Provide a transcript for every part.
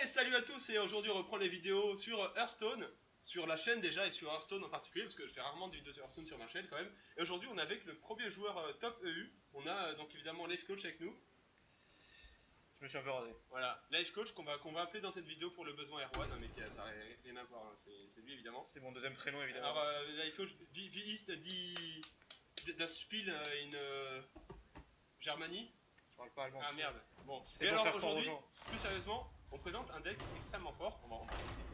Hey, salut à tous, et aujourd'hui on reprend les vidéos sur Hearthstone, sur la chaîne déjà et sur Hearthstone en particulier, parce que je fais rarement des vidéos sur Hearthstone sur ma chaîne quand même. Et aujourd'hui on est avec le premier joueur top EU, on a donc évidemment Life Coach avec nous. Je me suis un peu rasé. Voilà, Life Coach qu'on va appeler dans cette vidéo pour le besoin Erwan, mais ça n'a rien à voir, hein, c'est lui évidemment. C'est mon deuxième prénom évidemment. Alors Life Coach, wie ist das Spiel in Germanie? Je parle pas allemand. Ah merde, bon. C'est Et pour alors faire croire aux aujourd'hui, gens. plus sérieusement, on présente un deck extrêmement fort. On va essayer.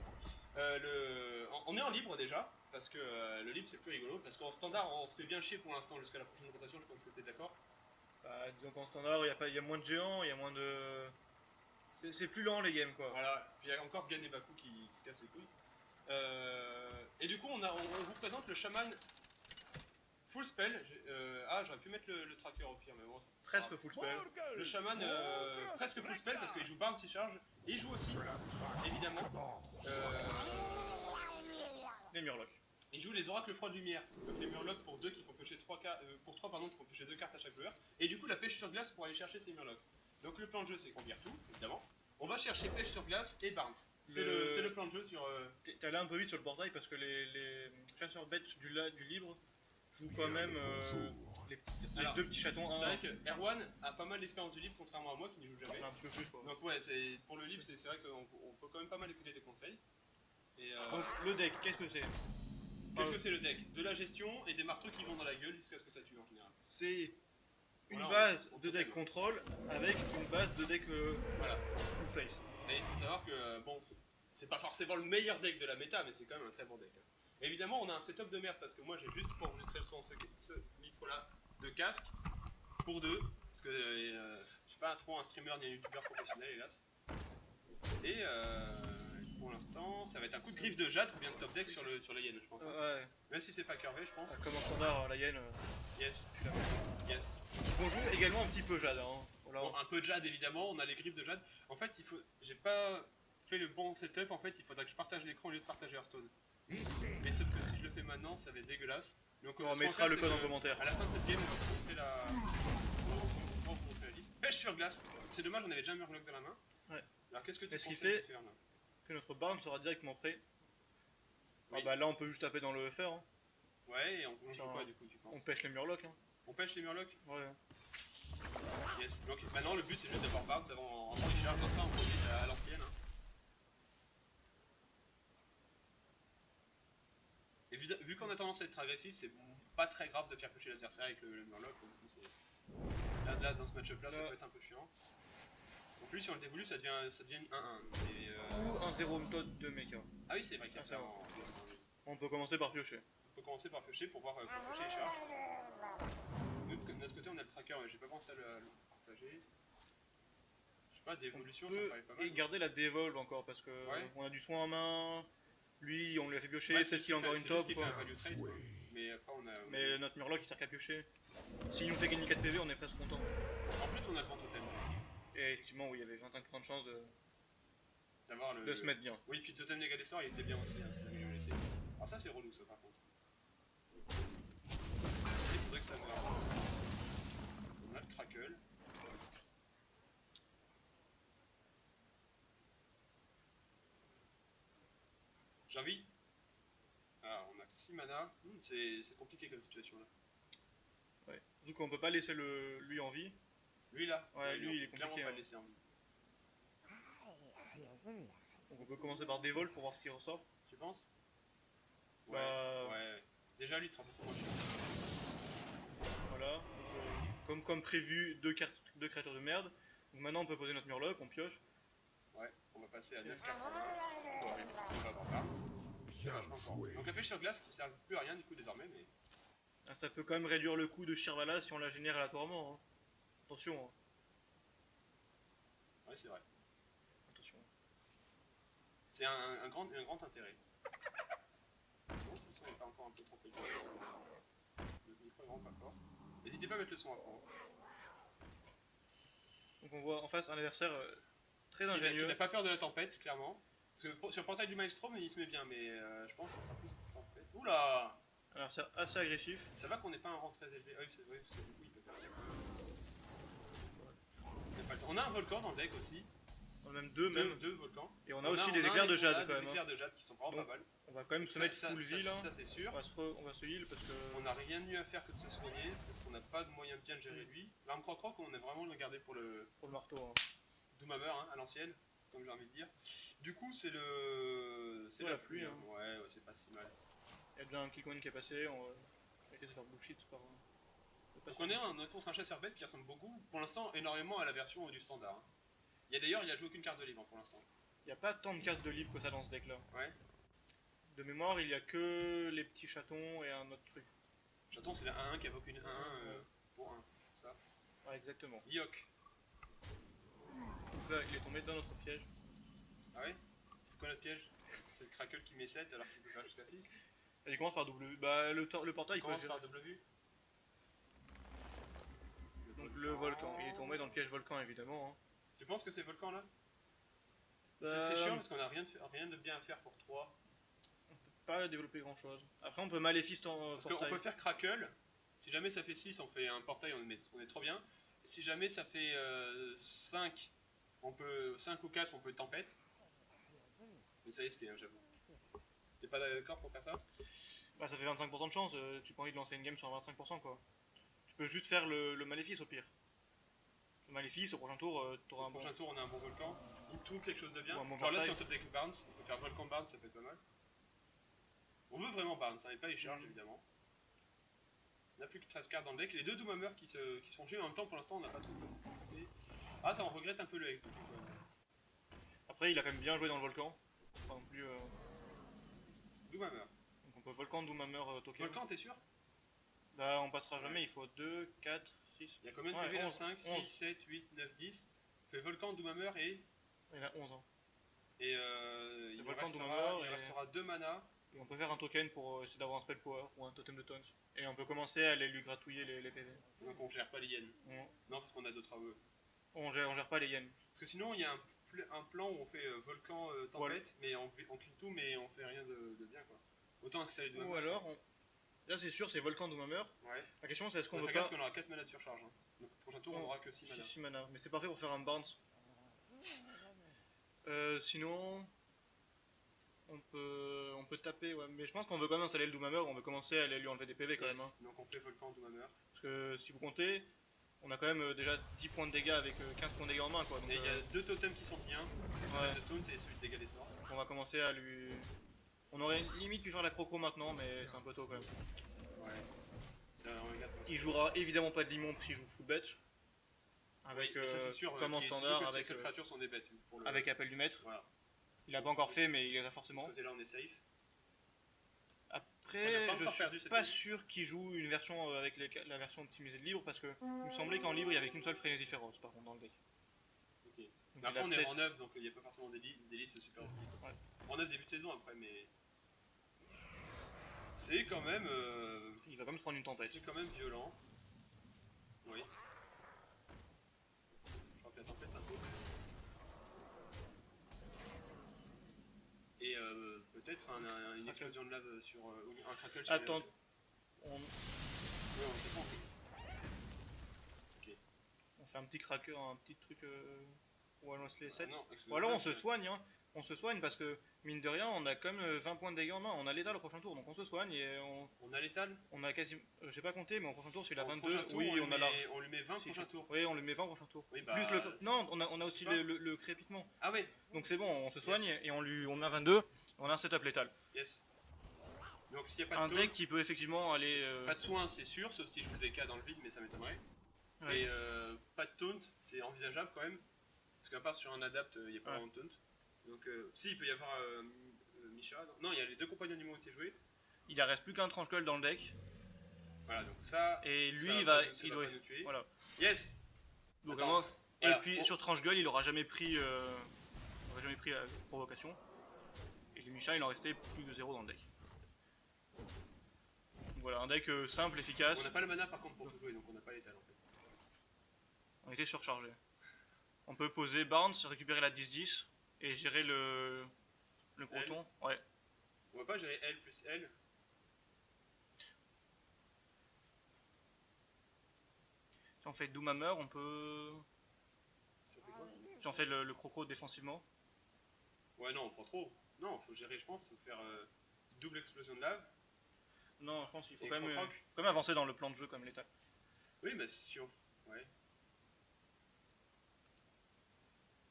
On est en libre déjà, parce que le libre c'est plus rigolo, parce qu'en standard on se fait bien chier pour l'instant jusqu'à la prochaine rotation, je pense que tu es d'accord. Bah, disons qu'en standard, il y a moins de géants, il y a moins de... C'est plus lent les games quoi. Voilà, puis il y a encore Gan et Baku qui cassent les couilles. Et du coup on vous présente le chaman full spell. J'aurais pu mettre le tracker au pire, mais bon. Presque full spell. Le chaman presque full spell parce qu'il joue Barn si charge, et il joue aussi, évidemment, Les Murlocs. il joue les oracles froid de lumière, donc les murlocs pour 2 qui font piocher 3 qui font piocher 2 cartes à chaque joueur, et du coup la pêche sur glace pour aller chercher ces murlocs. Donc le plan de jeu c'est qu'on vire tout, évidemment. On va chercher pêche sur glace et Barnes. C'est le plan de jeu sur... T'es allé un peu vite sur le portail parce que les chasseurs bêtes du libre jouent quand même les deux petits chatons. C'est vrai que Erwan a pas mal d'expérience du libre contrairement à moi qui n'y joue jamais. Un petit peu plus quoi. Donc ouais, pour le libre c'est vrai qu'on peut quand même pas mal écouter des conseils. Et donc le deck, qu'est-ce que c'est? Qu'est-ce que c'est le deck? De la gestion et des marteaux qui vont dans la gueule jusqu'à ce que ça tue en général. C'est une Voilà, base de deck contrôle avec une base de deck voilà. full face. Et il faut savoir que bon, c'est pas forcément le meilleur deck de la méta, mais c'est quand même un très bon deck. Et évidemment, on a un setup de merde parce que moi j'ai juste pour enregistrer le son ce micro là de casque pour deux, parce que je suis pas trop un streamer ni un youtubeur professionnel hélas. Et pour l'instant, ça va être un coup de griffe de jade ou bien de top deck sur la Yen, je pense. Ouais. Même si c'est pas curvé, je pense. Comme en standard, la Yen. Yes. Je suis là. Yes. On joue également un petit peu Jade. Hein. Voilà. Bon, un peu de jade évidemment, on a les griffes de jade. En fait, j'ai pas fait le bon setup, en fait, il faudrait que je partage l'écran au lieu de partager Hearthstone. Mais sauf que si je le fais maintenant, ça va être dégueulasse. Donc on mettra le code en commentaire. À la fin de cette game, on va vous montrer la liste. Pêche sur glace. C'est dommage, on avait déjà un murloc dans la main. Ouais. Alors qu'est-ce que tu ce qui conseilles fait de faire là? Que notre barn sera directement prêt. Oui. Ah bah là on peut juste taper dans le FR. Hein. Ouais, et on joue quoi du coup, tu penses? On pêche les murlocs. Hein. On pêche les murlocs? Ouais. Yes. Donc maintenant le but c'est juste d'avoir Barnes avant qu'il charge dans ça, on profite à l'ancienne. Hein. Et vu qu'on a tendance à être agressif, c'est pas très grave de faire pêcher l'adversaire avec le murloc, même si c'est... Là, dans ce match-up là, ça peut être un peu chiant. Donc lui, si on le dévolue, ça devient 1-1. Ou un 0 méthode de mecha. Ah oui, c'est vrai qu'il y a ça On peut commencer par piocher. On peut commencer par piocher pour voir quand piocher les charges. Nous, de notre côté, on a le tracker, mais j'ai pas pensé à le partager. Je sais pas, d'évolution, ça me paraît pas mal. Et garder la dévolve encore, parce que on a du soin en main. Lui, on lui a fait piocher, celle qui a encore une top. Fait un value trade, mais après on a... Mais notre murloc il sert qu'à piocher. S'il nous fait gagner 4 PV, on est presque content. En plus, on a le vent totem. Et effectivement, oui, il y avait 25% de chance de se mettre bien. Oui, puis le totem des sorts il était bien aussi, hein, si jamais je l'ai essayé. Alors ça c'est relou ça par contre. Il faudrait que ça meure. On a le crackle. J'ai envie. Ah, on a 6 mana. C'est compliqué comme situation là. Ouais. Du coup, on peut pas laisser lui en vie. Lui là? Ouais, lui il est compliqué. Clairement pas le laisser en vie. Donc on peut commencer par dévolve pour voir ce qui ressort. Tu penses? Ouais. Ouais. Déjà lui il sera beaucoup moins chiant. Voilà. Donc, comme prévu, deux créatures de merde. Donc maintenant on peut poser notre murloc, on pioche. Ouais, on va passer à 9 cartes en main. On va avoir Barnes. Donc la pêche sur glace qui sert plus à rien du coup désormais, mais... Ah, ça peut quand même réduire le coût de Shirvala si on la génère aléatoirement. Hein. Attention. Hein. Ouais, c'est vrai. Attention. C'est un grand intérêt. Bon, si le son n'est pas encore un peu trop élevé, le micro est vraiment pas fort. N'hésitez pas à mettre le son à fond. Donc on voit en face un adversaire très ingénieux. Qui n'a pas peur de la tempête, clairement. Parce que sur le portail du Maelstrom, il se met bien, mais je pense que ça sera plus tempête. Oula! Alors c'est assez agressif. Ça va qu'on n'ait pas un rang très élevé. Ah oui, c'est vrai, parce que du coup il peut faire ça. On a un volcan dans le deck aussi. On a même deux, deux volcans. Et on a aussi des éclairs de jade quand même. Des éclairs de jade qui sont vraiment pas mal. On va quand même se mettre full vie là. Ça c'est sûr. On va se heal parce que. On n'a rien de mieux à faire que de se soigner parce qu'on n'a pas de moyen de bien gérer lui. L'arme croc-croc, on est vraiment le garder pour le marteau. Hein. Doomhammer hein, à l'ancienne, comme j'ai envie de dire. Du coup, c'est le. C'est la pluie. Hein. Ouais, c'est pas si mal. Il y a déjà un Killcoin qui est passé. On va essayer de faire bullshit par. Donc on est contre un chasseur bête qui ressemble beaucoup, pour l'instant, énormément à la version du standard. Hein. D'ailleurs, il a joué aucune carte de livre pour l'instant. Il n'y a pas tant de cartes de livre que ça dans ce deck là. Ouais. De mémoire, il y a que les petits chatons et un autre truc. Chaton, c'est la 1-1 qui invoque une 1-1 pour 1. Ça. Ouais, exactement. Yok. Donc là, il est tombé dans notre piège. Ah ouais? C'est quoi notre piège? C'est le Crackle qui met 7 alors qu'il peut faire jusqu'à 6. Il commence par W. Bah, le portail il commence par W. Donc le volcan. Il est tombé dans le piège volcan évidemment. Hein. Tu penses que c'est volcan là? Bah, c'est chiant parce qu'on a rien de bien à faire pour 3. On peut pas développer grand chose. Après on peut Maléfice en parce qu'on peut faire Crackle. Si jamais ça fait 6, on fait un portail, on est trop bien. Et si jamais ça fait 5, 5 ou 4, on peut tempête. Mais ça risque, hein, j'avoue. T'es pas d'accord pour faire ça? Bah ça fait 25% de chance, tu peux envie de lancer une game sur 25% quoi. Tu peux juste faire le Maléfice au pire. Le Maléfice, au prochain tour, t'auras un bon... Au prochain tour on a un bon volcan, ou tout quelque chose de bien. Bon alors là si on top deck Barnes, on peut faire volcan Barnes, ça peut être pas mal. On veut vraiment Barnes, hein, et pas les charges évidemment. On n'a plus que 13 cartes dans le deck, les deux Doomhammer qui se font tuer en même temps pour l'instant on n'a pas trop de... Ah ça on regrette un peu le Hex du coup. Après il a quand même bien joué dans le volcan. Pas non plus... Doomhammer. Donc on peut volcan, Doomhammer, token. Volcan t'es sûr? Bah on passera jamais, il faut 2, 4, 6... Il y a combien de PV là? 5, 6, 7, 8, 9, 10. Fait volcan, Doomhammer et... Il y en a 11 ans. Et il restera 2 mana. Et on peut faire un token pour essayer d'avoir un spell power ou un totem de taunt. Et on peut commencer à aller lui gratouiller les PV. Donc on gère pas les yens. Non parce qu'on a d'autres AOE. On gère pas les yens. Parce que sinon il y a un plan où on fait volcan tempête, mais on clique tout mais on fait rien de bien quoi. Autant accélérer Doomhammer. Ou alors, là c'est sûr c'est volcan Doomhammer. Ouais. La question c'est est-ce qu'on veut pas... Parce qu'on aura 4 mana de surcharge. Hein. Donc le prochain tour on aura que 6 mana. 6 mana, mais c'est parfait pour faire un bounce. Sinon... On peut taper, ouais. Mais je pense qu'on veut quand même installer le Doomhammer, on veut commencer à aller lui enlever des PV quand même. Hein. Donc on fait volcan Doomhammer. Parce que si vous comptez, on a quand même déjà 10 points de dégâts avec 15 points de dégâts en main quoi. Donc, et il y a 2 totems qui sont bien, ouais. Le taunt et celui de dégâts des sorts. Donc on va commencer à lui... On aurait limite pu faire la croco maintenant, mais c'est un peu tôt quand même. Ouais. Il jouera évidemment pas de limon parce qu'il joue full bet. Avec, ça c'est sûr, comme en standard, avec... Les seules créatures sont des bêtes. Avec appel du maître. Voilà. Il a pas encore fait, mais il les a forcément. De ce côté-là, on est safe. Après, je suis pas sûr qu'il joue une version avec la version optimisée de libre parce que il me semblait qu'en libre il y avait qu'une seule frénésie féroce par contre dans le deck. Ok. Après, on est en 9 donc il n'y a pas forcément des listes super optiques. Ouais. En 9 début de saison après, mais. C'est quand même. Il va quand même se prendre une tempête. C'est quand même violent. Oui. Je crois que la tempête s'impose. Et peut-être une explosion de lave sur un crackle sur attends. Oui, on fait ça, ok. On fait un petit cracker, un petit truc où on lance les 7. Ou alors on se soigne, hein. On se soigne parce que mine de rien on a quand même 20 points de dégâts en main, on a l'étal au prochain tour donc on se soigne et on a l'étal. On a quasiment... j'ai pas compté mais au prochain tour celui-là 22, tour, oui on a large. On lui met 20 prochain tour. Oui on lui met 20 prochain tour. Oui, bah, plus le... Non on a aussi le crépitement. Ah ouais. Donc c'est bon on se soigne et on a 22, on a un setup létal. Yes. Donc s'il n'y a pas de deck qui peut effectivement aller... Pas de soin c'est sûr, sauf si je joue des cas dans le vide mais ça m'étonnerait. Ouais. Et pas de taunt, c'est envisageable quand même. Parce qu'à part sur un adapt, il n'y a pas vraiment de taunt. Donc si, il peut y avoir Misha. Non, il y a les deux compagnons animaux qui ont été joués. Il ne reste plus qu'un tranche-gueule dans le deck. Voilà, donc ça... Et lui, ça il doit nous tuer. Voilà. Yes. Donc moi, et puis sur tranche-gueule, il n'aura jamais pris... la provocation. Et les Misha, il en restait plus de 0 dans le deck. Donc voilà, un deck simple, efficace. On n'a pas le mana par contre pour tout jouer, donc on n'a pas l'étal en fait. On était surchargé. On peut poser Barnes, récupérer la 10-10 et gérer le croton. Ouais. On va pas gérer L plus L. Si on fait Doomhammer, on peut... Si Si on fait le croco défensivement. Ouais, non, pas trop. Non, faut gérer, je pense, faut faire double explosion de lave. Non, je pense qu'il faut Et quand même, croc-croc. quand même avancer dans le plan de jeu comme l'état. Oui, mais c'est sûr. Ouais.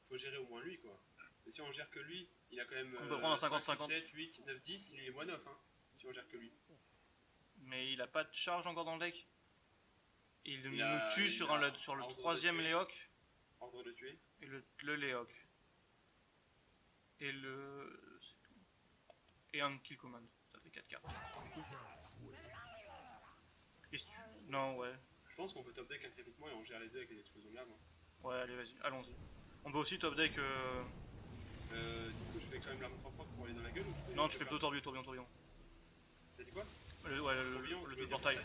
Faut gérer au moins lui, quoi. Et si on gère que lui, il a quand même On peut prendre un 5, 6, 50-50. 7, 8, 9, 10, il est moins 9, hein. Si on gère que lui. Mais il a pas de charge encore dans le deck. Il nous a- tue il sur, a sur le ordre de troisième tuer. Léoc. Ordre de tuer. Et le Léoc. Et le... c'est tout. Et un kill command. Ça fait 4 cartes. Non, ouais. Je pense qu'on peut top deck intégralement et on gère les deux avec les explosions de lave. Hein. Ouais, allez, vas-y, allons-y. On peut aussi top deck... Du coup, je fais quand même l'arme propre pour aller dans la gueule ou je fais Non, tu fais plutôt tourbillon. T'as dit quoi? Ouais, Tourbillon, le tu veux dire portail.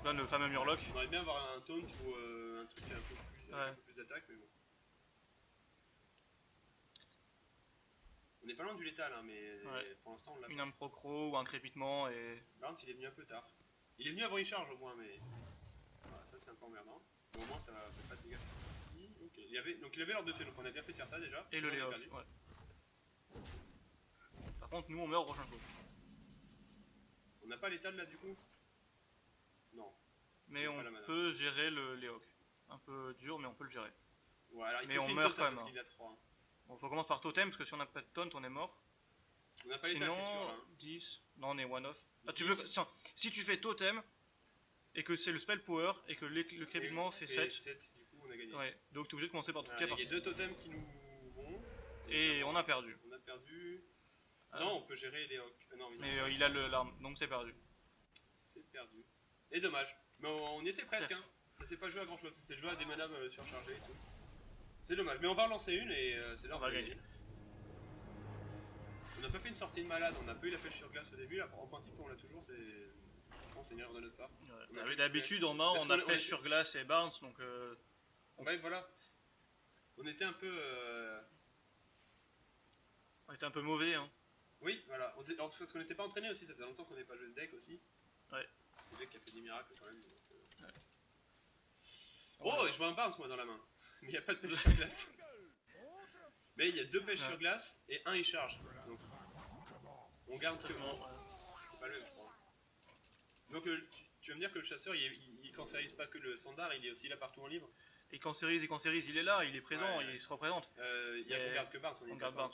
Là, le fameux Murloc. On aurait bien avoir un taunt ou un truc un peu plus d'attaque, mais bon. On est pas loin du létal, hein, mais pour l'instant on l'a Une pas. arme procro ou un crépitement et... Barnes, il est venu un peu tard. Il est venu avant Recharge au moins, mais. Voilà, ça c'est un peu emmerdant. Mais au moins ça fait pas de dégâts. Ok. Donc il avait l'ordre de tuer, donc on a bien fait de faire ça déjà. Et Sinon, le on est Léoc, perdu. ouais. Par contre, nous on meurt au prochain tour. On n'a pas létal là du coup? Non. Mais on peut gérer le Léoc. Un peu dur, mais on peut le gérer. Ouais, alors il mais faut on une meurt totem quand même. parce qu'il a 3. Hein. Bon, faut commencer par totem parce que si on n'a pas de taunt, on est mort. On n'a pas létal, t'es sûr Sinon, là hein. 10. Non, on est one off. Ah, tu 10. veux... Tiens, si tu fais totem et que c'est le spell power et que le crépitement fait 7. 7, du coup on a gagné. Ouais, donc t'es obligé de commencer par tout Voilà, cas. il y a 2 totems qui nous vont. Et on a perdu. On a perdu. Ah. Non, on peut gérer les Hawks. Non, mais il a l'arme, donc c'est perdu. C'est perdu. Et dommage. Mais on y était presque, hein. Ça s'est pas joué à grand chose, c'est joué à des manas surchargées et tout. C'est dommage, mais on va relancer une et c'est là on va gagner. On n'a pas fait une sortie de malade, on n'a pas eu la pêche sur glace au début, là, en principe on l'a toujours, c'est. Je pense c'est une erreur de notre part. Ouais. D'habitude en main on a pêche sur glace et Barnes donc. Ouais, voilà. On était un peu. On était un peu mauvais, hein. Oui, voilà. Parce qu'on n'était pas entraîné aussi, ça faisait longtemps qu'on n'avait pas joué ce deck aussi. Ouais. C'est le deck qui a fait des miracles quand même. Donc, ouais. Oh, je vois un Barnes moi dans la main. Mais il n'y a pas de pêche sur glace. Mais il y a 2 pêches sur glace et un il charge. Donc on garde que. C'est pas le même, je crois. Donc tu vas me dire que le chasseur il cancérise pas que le standard, il est aussi là partout en libre. Il cancérise, il est là, il est présent, il se représente. On garde que Barnes, on garde Barnes.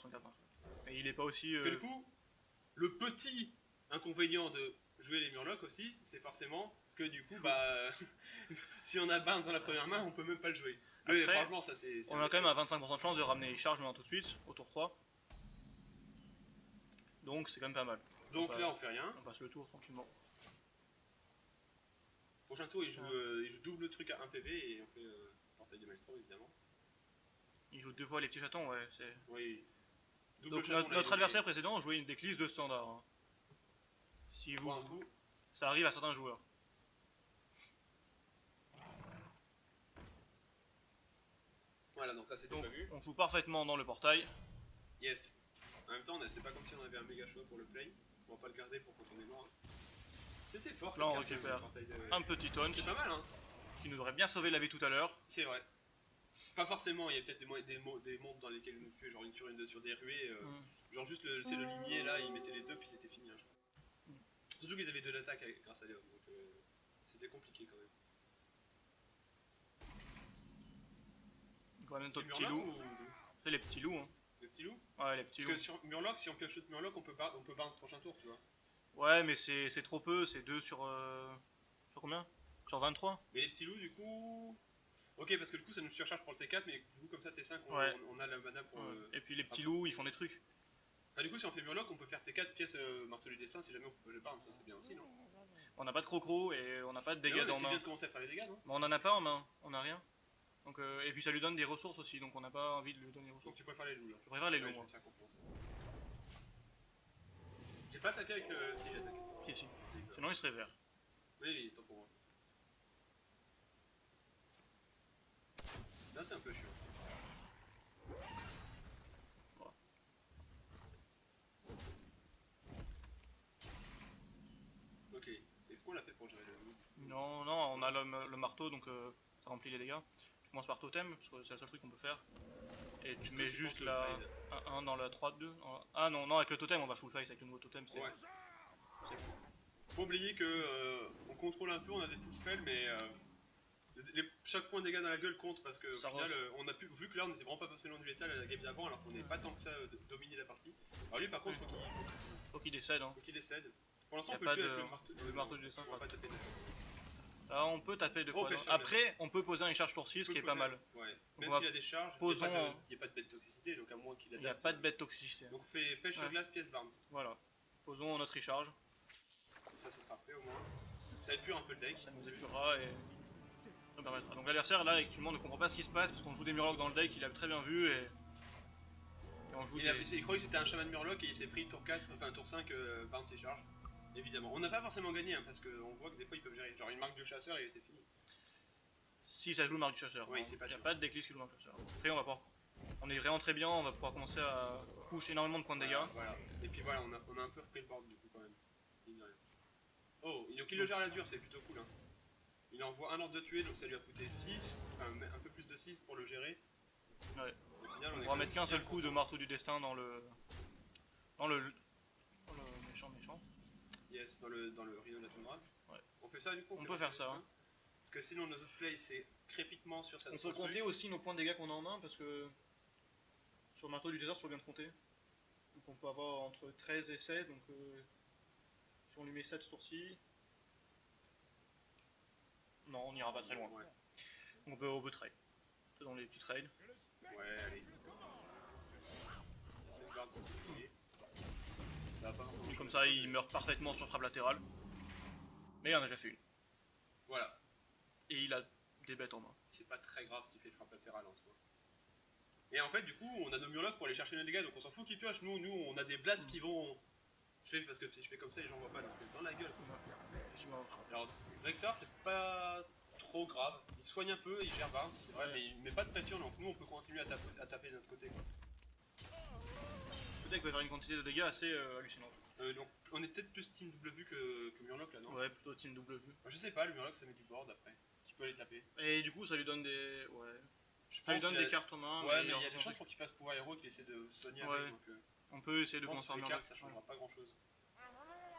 Et il est pas aussi. Parce que du coup, le petit inconvénient de jouer les Murlocs aussi, c'est forcément que du coup, bah, si on a Barnes dans la première main, on peut même pas le jouer. Après, mais franchement, ça c'est. On a quand même à 25% de chance de ramener les charges maintenant tout de suite, au tour 3. Donc c'est quand même pas mal. Donc là, on fait rien. On passe le tour tranquillement. Prochain tour, il joue double truc à 1 PV et on fait portail de Maelstrom évidemment. Il joue 2 fois les petits chatons, ouais. Oui. Donc notre adversaire précédent jouait une decklist de standard. Hein. Si vous. Ça arrive à certains joueurs. Voilà, donc ça c'est tout prévu. On joue parfaitement dans le portail. Yes. En même temps, c'est pas comme si on avait un méga choix pour le play. On va pas le garder pour quand on est mort. C'était fort. Là on récupère un petit taunt. C'est pas mal, hein. Qui nous aurait bien sauvé la vie tout à l'heure. C'est vrai. Pas forcément, il y a peut-être des mondes dans lesquels nous tuer, genre une sur une sur des ruées. Genre juste c'est le limier là, ils mettaient les deux puis c'était fini. Hein, je crois. Surtout qu'ils avaient de l'attaque grâce à Léon, donc c'était compliqué quand même. C'est petits loups. C'est les petits loups. Hein. Les petits loups. Ouais, les petits loups. Parce que sur Murloc, si on pioche Murloc, on peut battre le prochain tour, tu vois. Ouais, mais c'est trop peu, c'est 2 sur. Sur combien? Sur 23. Mais les petits loups, du coup. Ok, parce que du coup, ça nous surcharge pour le T4, mais du coup, comme ça, T5, on a la mana pour. Et puis les petits loups, ils font des trucs. Ah, du coup, si on fait Murloc, on peut faire T4 pièces marteau du destin si jamais on peut le barre, ça c'est bien aussi, non? On n'a pas de croco et on n'a pas de dégâts dans main. C'est bien de commencer à faire les dégâts, non? Mais on en a pas en main, on a rien. Donc, et puis ça lui donne des ressources aussi, donc on n'a pas envie de lui donner des ressources. Donc tu préfères les loups là? Je préfère les loups, moi. J'ai pas attaqué avec le. Si, j'ai attaqué ça. Si. Sinon il serait vert. Oui, il est temps pour moi. Là, c'est un peu chiant. Voilà. Ok, est-ce qu'on l'a fait pour gérer le loup? Non, on a le marteau, donc ça remplit les dégâts. commences par totem, parce que c'est le seul truc qu'on peut faire. Et tu Est-ce mets que tu juste penses la que le 1 dans la 3-2. Ah non, non, avec le totem on va full fight avec le nouveau totem. Ouais. Faut oublier que on contrôle un peu, on a des full spells, mais chaque point de dégâts dans la gueule compte parce que au Ça final, rose. on a pu, vu que là on était vraiment pas passé loin du létal à la game d'avant, alors qu'on n'est pas tant que ça dominé la partie. Alors lui par contre, Faut qu'il décède. Hein. faut qu'il décède. Pour Y l'instant, a on peut pas le tuer de- avec le marteau du destin, on va pas taper. Là, on peut taper deux Gros fois. pêche Non. sur glace. Après, on peut poser un charge tour 6, On ce qui peut est pas poser- mal. Ouais. on Même va- s'il a des charges, posons- il n'y a pas de bête toxicité, donc à moins qu'il Il n'y a adapte, pas de bête toxicité. Donc on fait pêche sur Ouais. glace, pièce Barnes. Voilà. Posons notre recharge. Ça sera fait au moins. Ça épure un peu le deck. Ça nous épurera et nous permettra. Donc l'adversaire là actuellement ne comprend pas ce qui se passe parce qu'on joue des Murlocs dans le deck, il a très bien vu et on joue Il croyait que c'était un chaman Murloc et il s'est pris tour 4, enfin tour 5, Barnes et charge. Évidemment. On n'a pas forcément gagné hein, parce qu'on voit que des fois ils peuvent gérer. Genre une marque de chasseur et c'est fini. Si ça joue le marque du chasseur. Oui, hein. c'est pas Il n'y a sûr. pas de déclic qui joue le marque du chasseur. Après on va pouvoir. On est vraiment très bien, on va pouvoir commencer à push énormément de points de dégâts. Voilà. Et puis voilà, on a un peu repris le board du coup quand même. Mine de rien. Oh, donc il le gère à la dure, c'est plutôt cool. Hein. Il envoie un ordre de tuer, donc ça lui a coûté 6, enfin un peu plus de 6 pour le gérer. Ouais. Au final, On va mettre qu'un seul coup de marteau du destin dans le. Dans le méchant. Yes, dans le Rhino de la Toundra. Ouais. On fait ça du coup On fait peut pas faire de ça, destin. hein. Parce que sinon nos autres plays c'est crépitement sur cette On peut compter aussi nos points de dégâts qu'on a en main parce que sur le marteau du désert, c'est toujours bien de compter. Donc on peut avoir entre 13 et 16, donc si on lui met 7 sourcils. Non, on n'ira pas très loin. Ouais, On peut trade. Faisons les petits trades. ouais allez. On garde ce soulier. Ça va pas forcément Et comme changer ça, grand-chose. il meurt parfaitement sur frappe latérale. Mais il en a déjà fait une. Voilà, Et il a des bêtes en main. c'est pas très grave s'il fait frappe latérale en soi. Et en fait, du coup, on a nos Murlocs pour aller chercher nos dégâts, donc on s'en fout qu'ils piochent. Nous, on a des blasts qui vont. Parce que si je fais comme ça, les gens voient pas, donc dans la gueule. Effectivement. Alors, Rexar, c'est pas trop grave. Il soigne un peu, il gère Barnes, c'est vrai, Ouais. mais il met pas de pression, donc nous, on peut continuer à taper de notre côté. Quoi. Le deck va faire une quantité de dégâts assez hallucinante. Donc, on est peut-être plus Team W que Murloc là, non? Ouais, plutôt team W. Moi, je sais pas, le Murloc ça met du board après. Tu peux aller taper. Et du coup, ça lui donne des. Ouais. Je Ça lui donne qu'il des a- cartes en main. Ouais, mais il y a en des chances pour qu'il fasse pouvoir héros qu'il essaie de soigner Ouais. avec. Donc, On peut essayer de je pense que commencer les à cartes ça changera pas grand chose.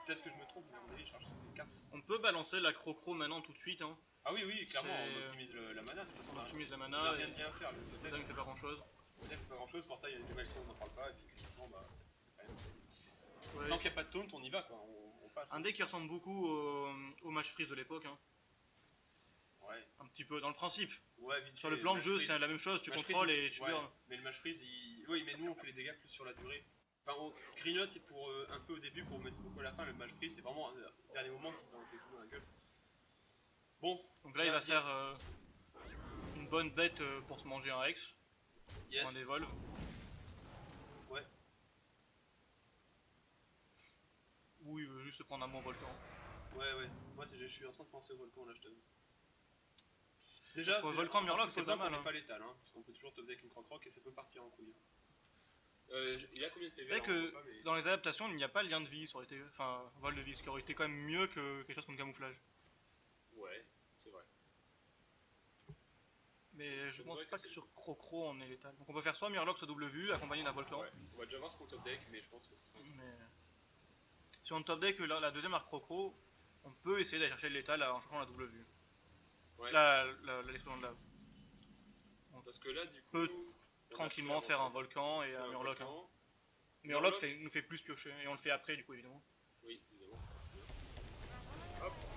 Peut-être que je me trompe, mais à mon avis, je charge sur les cartes. On peut balancer la Crocro maintenant tout de suite. Hein. Ah oui, oui, clairement, C'est- on optimise la mana de toute façon. On optimise la On a mana rien et de bien à faire, le le totem totem fait pas grand chose. fait pas grand chose, portail il y a des milestones, on n'en parle pas, et puis effectivement, bah, c'est pas rien. Ouais. Tant qu'il n'y a pas de taunt, on y va quoi, on passe. Un deck qui ressemble beaucoup au match freeze de l'époque. Hein. Ouais, Un petit peu dans le principe. ouais, vite Sur fait, le plan de match jeu, freeze. c'est la même chose. Tu Match contrôles freeze, et tu ouais, burn. mais le match freeze, oui, mais nous on fait les dégâts plus sur la durée. Enfin, on grignote pour un peu au début pour mettre beaucoup à la fin. Le match freeze, c'est vraiment un dernier moment qui balance ses coups dans la gueule. Bon, Donc là, il va faire une bonne bête pour se manger un Hex. yes. Ou un Evolve. Ouais. Ou il veut juste se prendre un bon volcan. Ouais, ouais. Moi, je suis en train de penser au volcan là, je t'avoue. Parce qu'au volcan en Murloc, c'est supposant pas mal, qu'on hein. est pas létal, hein, parce qu'on peut toujours top deck une croc-croc et ça peut partir en couille. Il a combien de PV C'est vrai là, on que voit pas, mais- dans les adaptations, il n'y a pas de lien de vie, ça aurait été. Enfin, vol de vie, ce qui aurait été quand même mieux que quelque chose comme camouflage. Ouais, c'est vrai. Mais je C'est pense vrai pas que que c'est- sur Crocro on est létal. Donc on peut faire soit Murloc, soit W, accompagné d'un volcan. Ouais. On va déjà voir ce qu'on top deck, mais je pense que c'est ça. Mais si on top deck la deuxième arc Crocro, on peut essayer d'aller chercher le létal en cherchant la W. Ouais. L'explosion de lave. Parce que là, du coup, Peut on a tranquillement fait faire un avant- volcan et fait un Murloc. Hein. volcan. Murloc Murloc. nous fait plus piocher, et on le fait après du coup évidemment. Oui, évidemment.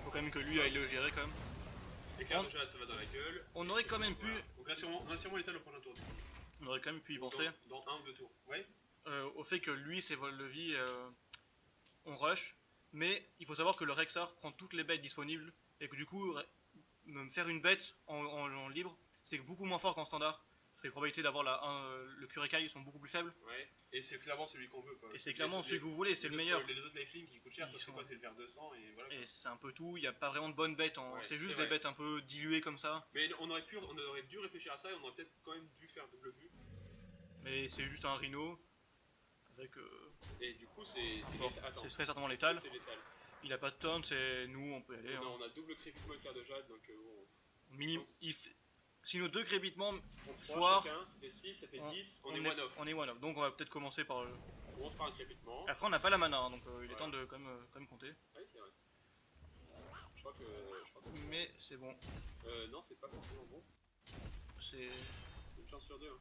Faut quand même que lui aille le gérer quand même. Les cartes de Jade, ça va dans la gueule. On aurait quand même pu, Voilà. Donc là, on a sûrement l'étal au prochain tour. on aurait quand même pu y penser. Dans un ou deux tours. Ouais. Au fait que lui, ses vols de vie, on rush, mais il faut savoir que le Rexar prend toutes les bêtes disponibles, et que du coup, me faire une bête en libre, c'est beaucoup moins fort qu'en standard, parce que les probabilités d'avoir le Kurekai sont beaucoup plus faibles, Ouais. Et c'est clairement celui qu'on veut. Quoi. et c'est clairement Les- celui que vous voulez, c'est le les meilleur. autres- Les autres lifelink qui coûtent cher, Ils c'est sont- quoi? C'est le vert 200 et voilà. Et c'est un peu tout, il n'y a pas vraiment de bonnes bêtes, Ouais, c'est juste c'est des vrai. bêtes un peu diluées comme ça, Mais on aurait dû réfléchir à ça et on aurait peut-être quand même dû faire double vue. mais c'est juste un Rhino, avec... Et du coup, c'est bon, létal. Attends, ce serait certainement létal, c'est létal. il a pas de taunt, c'est nous, on peut y aller. On a, Hein. on a double crépitement éclair de jade, donc bon. Minim, pense. Si nos deux crépitements On foirent, chacun, ça fait 6, ça fait 10, on on est one off. on est one off. Donc on va peut-être commencer par le... On commence par un crépitement. Après on n'a pas la mana, hein, donc il est Voilà. temps de quand même compter. Oui, c'est vrai. Je crois que... Mais c'est bon. Non, c'est pas forcément bon. C'est... Une chance sur deux.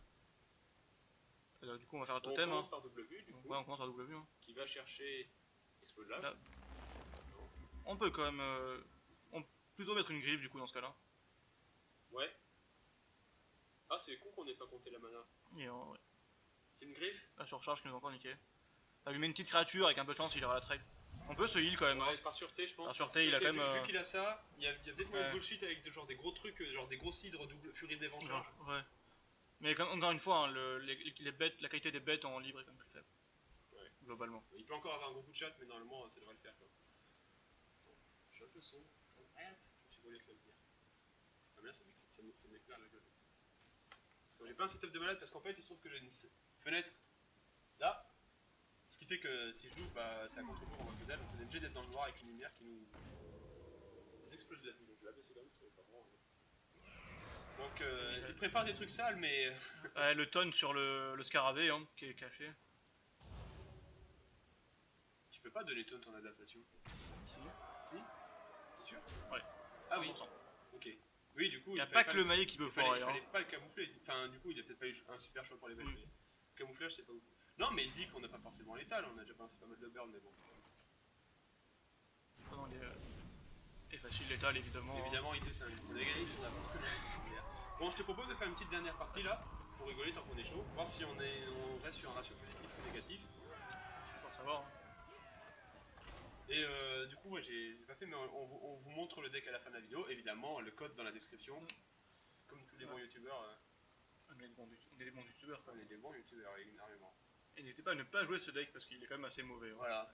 Hein. Du coup on va faire un On totem. commence Hein. par double vue, du coup. Ouais, on commence par double vue. Hein. Qui va chercher explode là. Là. On peut quand même... on peut plutôt mettre une griffe du coup dans ce cas-là. Ouais. Ah, c'est con qu'on ait pas compté la mana. Et ouais. C'est une griffe. La surcharge qui nous a encore niqué. Ça lui met une petite créature avec un peu de chance, il ira la trade. On peut se heal quand même. Ouais, Hein. par sûreté, je pense. Par sûreté, il a quand même. Vu qu'il a ça, il y a peut-être moins de Ouais. bullshit avec genre des gros trucs, genre des gros cidres double furie des vengeurs. Ouais. Mais comme, encore une fois, hein, les bêtes, la qualité des bêtes en libre est quand même plus faible. Ouais. Globalement. Il peut encore avoir un gros coup de chat, mais normalement ça devrait le faire quoi. Je suis un peu sombre. Je me suis brûlé avec la lumière. Ah, mais là ça m'éclaire la gueule. Parce que j'ai pas un setup de malade, parce qu'en fait il se trouve que j'ai une fenêtre là. Ce qui fait que si je joue, bah c'est à contre-jour, on voit que dalle, on est obligé d'être dans le noir avec une lumière qui nous explose de la vue. Donc je vais la baisser quand même, parce que pas vraiment. Donc il prépare des trucs sales, mais. Ouais, le tonne sur le scarabée hein, qui est caché. Tu peux pas donner taunt en adaptation. Si. Si. T'es sûr? Ouais. Ah oui. 100%. Ok. Oui, du coup. Il n'y a pas que le maillet qui peut foirer. Il Hein. fallait pas le camoufler. Enfin, du coup, il a peut-être pas eu un super choix pour les bêtes. Mais le camouflage, c'est pas ouf. Non, mais il se dit qu'on n'a pas forcément l'étal. On a déjà pensé pas mal de burn, mais bon. Pas dans les. Et facile l'étal évidemment. Évidemment, il descend. On a gagné, on a beaucoup de. Bon, je te propose de faire une petite dernière partie là. Pour rigoler tant qu'on est chaud. Voir si on reste sur un ratio positif ou négatif. Pour savoir. Hein. Et du coup, ouais, j'ai pas fait, mais on vous montre le deck à la fin de la vidéo. Évidemment, le code dans la description. Comme tous les bons youtubeurs. On est des bons youtubeurs. On est des bons youtubeurs, énormément. Et n'hésitez pas à ne pas jouer ce deck parce qu'il est quand même assez mauvais. Hein. Voilà.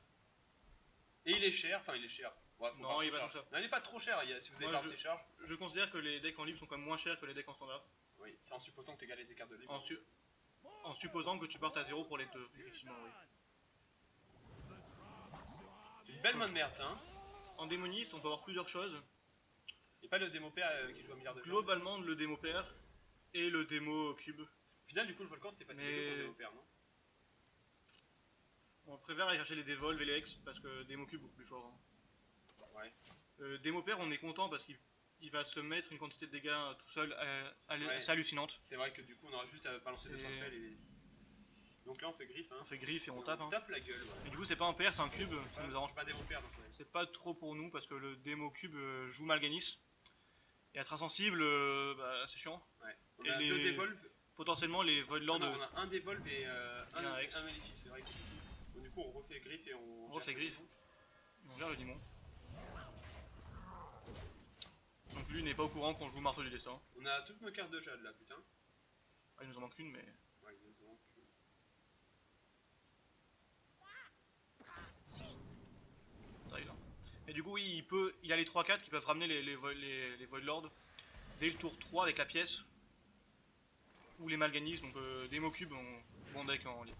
Et il est cher, enfin il est cher. Ouais, Non, il va tout ça. Non, il est pas trop cher, si vous avez pas ses charges. Je considère que les decks en libre sont quand même moins chers que les decks en standard. Oui, c'est en supposant que tu égales tes cartes de libre. En supposant que tu partes à 0 pour les deux, effectivement, oui. C'est une belle main de merde, ça, hein. En démoniste, on peut avoir plusieurs choses. Et pas le démo père qui joue un milliard de gens. Globalement, le démo pair et le démo cube. Au final, du coup, le volcan c'était facile pour le démo père, non? On préfère aller chercher les dévolves et les hex parce que démo cube beaucoup plus fort. Hein. Ouais. Démo pair, on est content parce qu'il va se mettre une quantité de dégâts tout seul assez hallucinante. C'est vrai que du coup, on aura juste à balancer 2-3 spells et. Donc là, on fait griffe, hein. On fait griffe et on tape. Hein. Tape la gueule, ouais. Et du coup, c'est pas un pair, c'est un cube. Ça nous arrange. C'est pas démo père, donc C'est pas trop pour nous parce que le démo cube joue Mal'Ganis. Et être insensible, bah, c'est chiant. Ouais. On a deux dévolves. Potentiellement les Void Lords. On a un dévolve et un Hex. maléfice, c'est vrai. Donc, du coup, on refait griffe et on. refait griffe. On gère le démon. Donc lui n'est pas au courant qu'on joue marteau du destin. On a toutes nos cartes de jade là, putain. Ah, il nous en manque une, mais. Ouais, il nous en manque une. Et du coup, oui, il a les 3-4 qui peuvent ramener les Void Lords dès le tour 3 avec la pièce. Ou les Mal'Ganis, donc démo cube, bon deck en libre.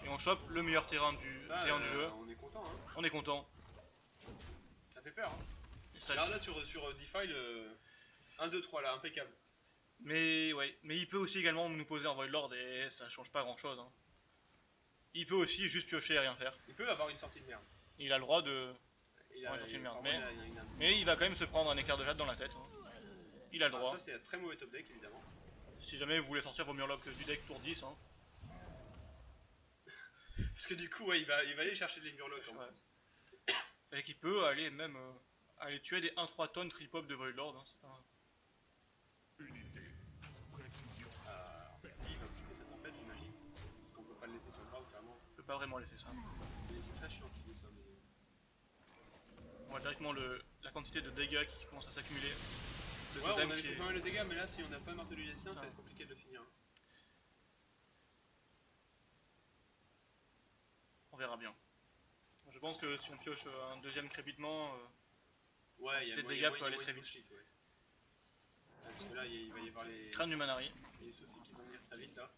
Et on chope le meilleur terrain du jeu. On est content, hein. On est content. Ça fait peur, hein. Et ça, alors là sur Defile, 1, 2, 3 là, impeccable. Mais ouais, mais il peut aussi également nous poser un Void Lord et ça change pas grand chose. Hein. Il peut aussi juste piocher et rien faire. Il peut avoir une sortie de merde. Il a le droit de. Mais il va quand même se prendre un écart de jade dans la tête. Hein. Il a le droit. Ça c'est un très mauvais top deck évidemment. Si jamais vous voulez sortir vos Murlocs du deck tour 10. Hein. Parce que du coup ouais, il va aller chercher les Murlocs. Ouais. Et qu'il peut aller même aller tuer des 1-3 tonnes trip-hop de Void Lord. Hein. C'est pas... Il va occuper cette tempête j'imagine. Parce qu'on peut pas le laisser sur le bras clairement. On peut pas vraiment laisser ça. C'est très chiant qu'il ça mais... On voit directement la quantité de dégâts qui commence à s'accumuler. Ouais, on avait fait pas mal de dégâts, mais là, si on n'a pas marteau du destin, ça va être compliqué de le finir. On verra bien. Je pense que si on pioche un deuxième crépitement, ouais, il y a dégâts peut aller très vite. Ouais. Parce que là, il va y avoir les. Crâne du Manari. Les soucis qui vont venir très vite là.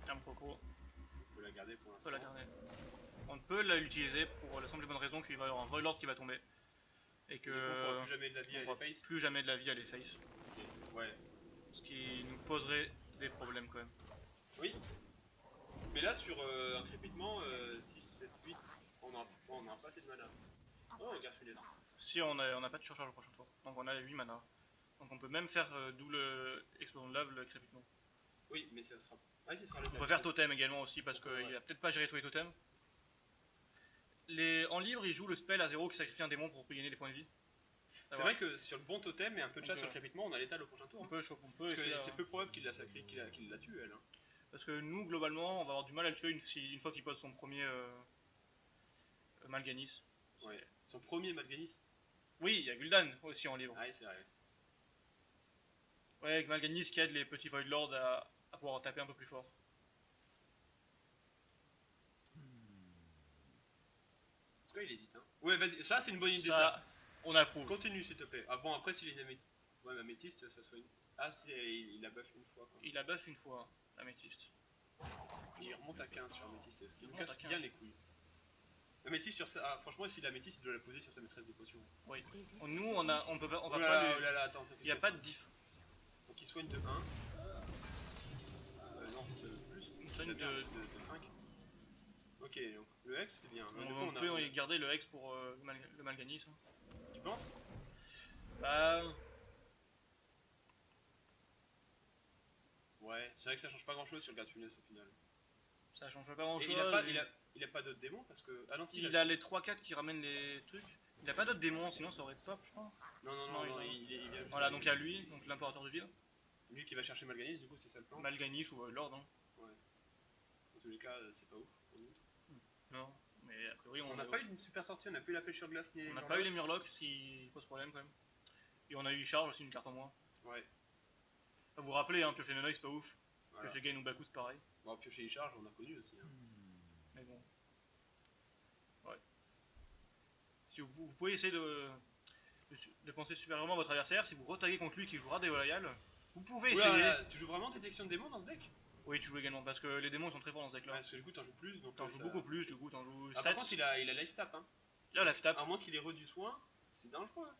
Ferme Coco. On peut la garder pour l'instant. On peut l'utiliser pour la simple et bonne raison qu'il va y avoir un Void Lord qui va tomber. Et Du coup, on pourra que plus jamais de la vie on à pourra les face. plus jamais de la vie aller face. Ok. Ouais. Ce qui nous poserait des problèmes quand même. Oui. Mais là, sur un crépitement, 6, 7, 8, on a pas assez de mana. Oh, regarde Funès. Si on a pas de surcharge au prochain tour, donc on a 8 mana. Donc on peut même faire double explosion de lave le crépitement. Oui, mais ça sera. Ah, si, ça sera On létal. peut faire totem également aussi parce Ouais. qu'il va peut-être pas gérer tous les totems. En libre, il joue le spell à 0 qui sacrifie un démon pour gagner des points de vie. C'est vrai que sur le bon totem et un peu de chat Donc, sur le crépitement, on a létal au prochain tour. On Hein. peut Parce que essayer, c'est peu probable qu'il la sacré, qu'il la tue, elle. Hein. parce que nous, globalement, on va avoir du mal à le tuer une fois qu'il pose son premier Mal'Ganis. Ouais. Son premier Mal'Ganis. Oui, il y a Gul'dan aussi en libre. Ah, oui, c'est vrai. Ouais, avec Mal'Ganis qui aide les petits Void Lords à pouvoir taper un peu plus fort. En tout cas, il hésite. Hein. Ouais, vas-y, ça c'est une bonne idée. Ça, on approuve. Continue s'il te plaît. Ah bon, après, s'il est une améthyste. Ouais, améthyste, ça soit une. Ah, si, il la buff une fois. Quoi. Il a buff une fois, l'améthyste. Il remonte à 15 sur améthyste, c'est ce qui Il nous remonte casse à 15. bien les couilles. L'améthyste sur ça. Ah, franchement, si l'améthyste, il doit la poser sur sa maîtresse des potions. Oui. Nous, on va Oh pas là là, lui... oh là là, attends, Il n'y a pas de diff. Donc il soigne de 1. Non, plus. Il soigne de, de- 5. Ok, donc le Hex c'est bien. Du coup, On peut garder le Hex pour le Mal'Ganis. Hein. Tu penses? Bah, Ouais, c'est vrai que ça change pas grand chose sur le garde funeste au final. ça change pas grand Et chose. il a pas d'autres démons parce que. Ah non, si, Il a les 3-4 qui ramènent les trucs. Il a pas d'autres démons, sinon ça aurait pop, je crois. Non, il a- il vient juste Voilà, avec donc il y a lui, donc l'impérateur du vide. lui qui va chercher Mal'Ganis, du coup, c'est ça le plan. Mal'Ganis ou Lord. Hein. Dans tous les cas, c'est pas ouf pour nous. Non, mais a priori On n'a pas eu une super sortie, on n'a pas eu la pêche sur glace ni les on n'a Murlocs. pas eu les Murlocs, ce qui pose problème quand même. Et on a eu Charge aussi, une carte en moins. Ouais, Vous vous rappelez, hein, Piocher Nonoï c'est pas ouf. voilà. Piocher Gain ou Baku c'est pareil. Bon, piocher et charge, on a connu aussi. Hein. Mais bon. Ouais. Si vous pouvez essayer de penser supérieurement à votre adversaire, si vous retaguez contre lui qui jouera des Royal, vous pouvez Oula, essayer. là, tu joues vraiment détection de démons dans ce deck? Oui, tu joues également, parce que les démons ils sont très forts dans ce deck là. Ouais, parce que du coup, t'en joues plus. Donc T'en joues beaucoup plus, du coup t'en joues Ah, 7. par contre, il a life tap. Hein. Là, la tap, À moins qu'il ait re du soin, c'est dangereux. Hein.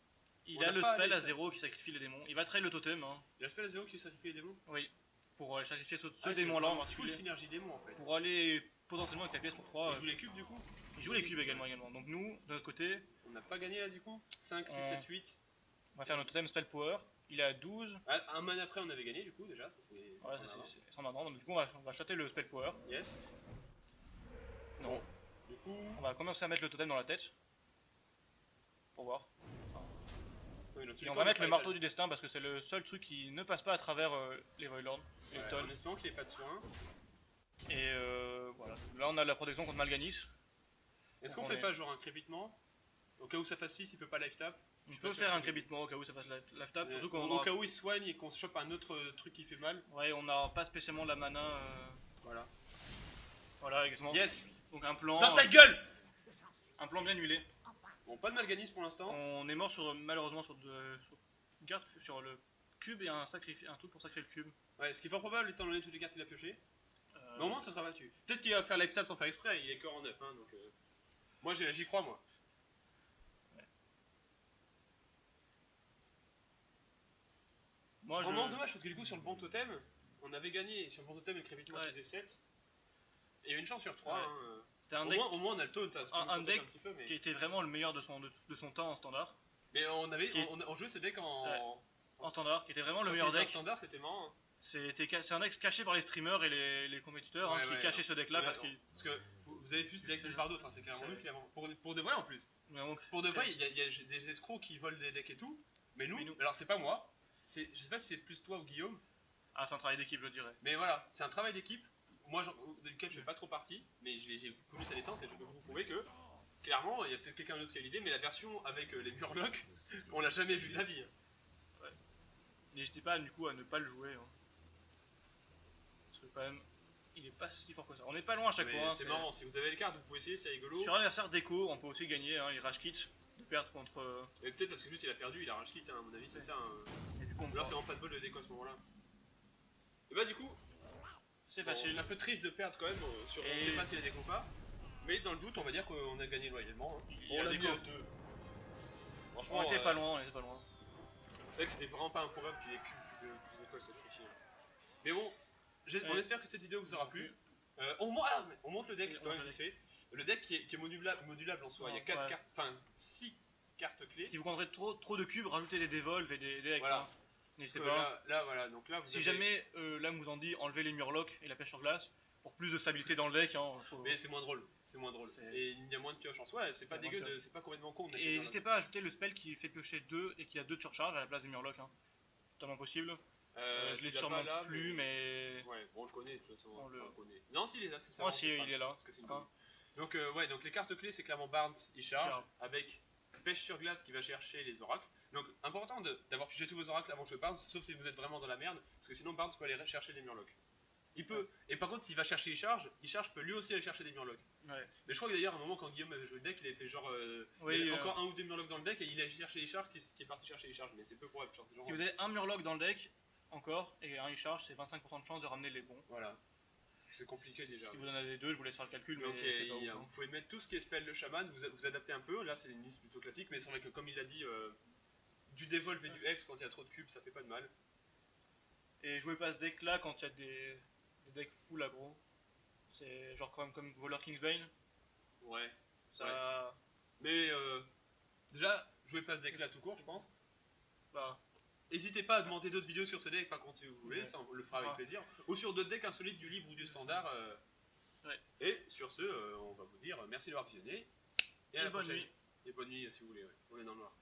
il on a n'a le pas spell les- à 0 qui sacrifie les démons. Il va trade le totem, hein. Il a fait la 0 qui sacrifie les démons. Oui. Pour sacrifier ce Ah, démon là en full particulier. synergie démon en fait. Pour aller potentiellement avec la pièce pour 3. Il joue les cubes du coup. Il joue les cubes également. Donc nous, de notre côté, On n'a pas gagné là du coup. 5, 6, 7, 8. on va faire notre totem spell power. Il est à 12. Ah, un man après, on avait gagné du coup déjà. Ça, c'est Ouais, en avant. c'est en avant. Donc du coup, on va chater le spell power. Yes. Non. Du coup, On va commencer à mettre le totem dans la tête. Pour voir. oui, dans tous Et les on cas, va mettre pas le les marteau du destin parce que c'est le seul truc qui ne passe pas à travers les Voidlords. Les Ouais, Tolls. en espérant qu'il ait pas de soin. Et voilà. Là, on a la protection contre Mal'Ganis. Est-ce Donc qu'on on fait est- pas genre un crépitement? Au cas où ça fasse 6, il peut pas life tap. On Je suis peut pas sûr faire que un c'est- crépitement au cas où ça fasse la tap. Surtout Au qu'on au aura- cas où il soigne et qu'on se chope un autre truc qui fait mal. Ouais, on n'a pas spécialement la mana. Voilà. Voilà, exactement. Yes. Donc un plan. Dans ta gueule. Un plan bien huilé. Bon, pas de Mal'Ganis pour l'instant. On est mort malheureusement sur le cube et un truc pour sacrer le cube. Ouais, ce qui est fort probable étant donné toutes les cartes qu'il a pioché. Euh, Mais au moins ça sera battu. Peut-être qu'il va faire life tap sans faire exprès, il est cœur en 9 hein, donc moi j'y crois moi. Moi, Vraiment dommage parce que du coup sur le bon totem, on avait gagné et sur le bon totem le crépitement Ouais. qui faisait 7. Et il y a une chance sur 3 Ouais. hein. C'était un deck Au moins on a le taunt, hein, ce qui un nous deck protège un petit peu, mais... qui était vraiment le meilleur de son temps en standard. Mais qui est- on jouait ce deck en... Ouais. En standard, qui était vraiment le quand il meilleur était en deck. standard c'était marrant. Hein. C'est un deck caché par les streamers et les compétiteurs Ouais, qui ouais, cachait ouais. ce deck là Ouais, parce non. qu'il. Parce que vous avez vu ce deck nulle part d'autre, hein, c'est clairement C'est- nous qui l'avons. Pour de vrai en plus. Donc, Pour de vrai, il y a des escrocs qui volent des decks et tout. Mais nous, Mais nous. alors c'est pas moi. Je sais pas si c'est plus toi ou Guillaume. ah, c'est un travail d'équipe, je dirais. Mais voilà, c'est un travail d'équipe. Moi, duquel je fais pas trop partie, mais j'ai connu sa naissance et je peux vous prouver que, clairement, il y a peut-être quelqu'un d'autre qui a l'idée, mais la version avec les Murlocs, on l'a jamais vu de la vie. Hein. N'hésitez pas du coup à ne pas le jouer. Hein. Parce que quand même, il est pas si fort que ça. On est pas loin à chaque Mais fois. Hein, c'est marrant, si vous avez les cartes, vous pouvez essayer, c'est rigolo. Sur un adversaire déco, on peut aussi gagner. Hein, il rage kit de perdre contre. Et peut-être parce que juste il a perdu, il a rage kit, hein, à mon avis, c'est ça. Et du coup, on Là, prend- c'est vraiment pas de bol de déco à ce moment-là. Et bah, du coup, c'est bon, facile. c'est un peu triste de perdre quand même. On Et- sait pas s'il a déco ou pas. Mais dans le doute, on va dire qu'on a gagné loyalement. Hein. Il On a l'a déco. mis à 2. Franchement, On était pas loin, on était pas loin. c'est vrai que c'était vraiment pas improbable qu'il y ait plus de calls sacrifiés. Mais bon, on Ouais. espère que cette vidéo vous aura plu. Ouais. On monte le deck Et quand on même le vite fait. Le deck qui est modulable en soi. Il y a 4 Ouais. cartes, enfin 6 cartes clés. Si vous compterez trop de cubes, rajoutez des dévolves et des Hex. Voilà. Hein. N'hésitez Parce que pas. là, voilà. Donc là, vous Si avez- jamais là vous en dit enlevez les murlocs et la pêche sur glace, pour plus de stabilité dans le deck. Hein, Mais c'est moins drôle. C'est moins drôle. C'est- Et il y a moins de pioches en soi. C'est pas Il y a moins dégueu, de pioches. c'est pas complètement con. de mettre Et des n'hésitez murlocs. pas à ajouter le spell qui fait piocher 2 et qui a 2 de surcharge à la place des murlocs. Hein. Totalement possible. Je Tu l'ai l'as sûrement pas là, plus, mais. Ouais, bon, on le connaît de toute façon. On le- connaît. Non, si, il est là, c'est ça. Oh si, il est là. Parce que c'est une Hein. Donc, ouais, donc les cartes clés, c'est clairement Barnes, il charge, Charge. avec Pêche sur glace qui va chercher les oracles. Donc, important d'avoir pigé tous vos oracles avant que je Barnes, sauf si vous êtes vraiment dans la merde, parce que sinon Barnes peut aller chercher les murlocs. Il peut, et par contre, s'il va chercher, il charge peut lui aussi aller chercher des murlocs. Ouais. Mais je crois que d'ailleurs, à un moment, quand Guillaume avait joué le deck, il avait fait genre. Oui, il y avait encore un ou deux murlocs dans le deck, et il a cherché les charges qui est parti chercher les charges, mais c'est peu probable. Genre, Si vous avez un murloc dans le deck, encore, et un il charge, c'est 25% de chance de ramener les bons. Voilà. C'est compliqué déjà. Si vous en avez 2, je vous laisse faire le calcul, Donc, mais c'est pas ouf, vous hein. pouvez mettre tout ce qui est spell de chaman, vous adaptez un peu. Là, c'est une liste plutôt classique, mais c'est vrai que, comme il l'a dit, du Devolve et du Hex, quand il y a trop de cubes, ça fait pas de mal. Et jouez pas ce deck là quand il y a des decks full aggro. C'est genre comme Voler Kingsbane. Ouais. Ça. Mais déjà, jouez pas ce deck là tout court, je pense. Bah, N'hésitez pas à demander d'autres vidéos sur ce deck, par contre, si vous voulez, Ouais. ça on le fera avec Ah. plaisir. Ou sur d'autres decks insolites du livre ou du standard. Ouais. Et sur ce, on va vous dire merci d'avoir visionné. Et à Et la bonne prochaine. nuit. Et bonne nuit si vous voulez, ouais. On est dans le noir.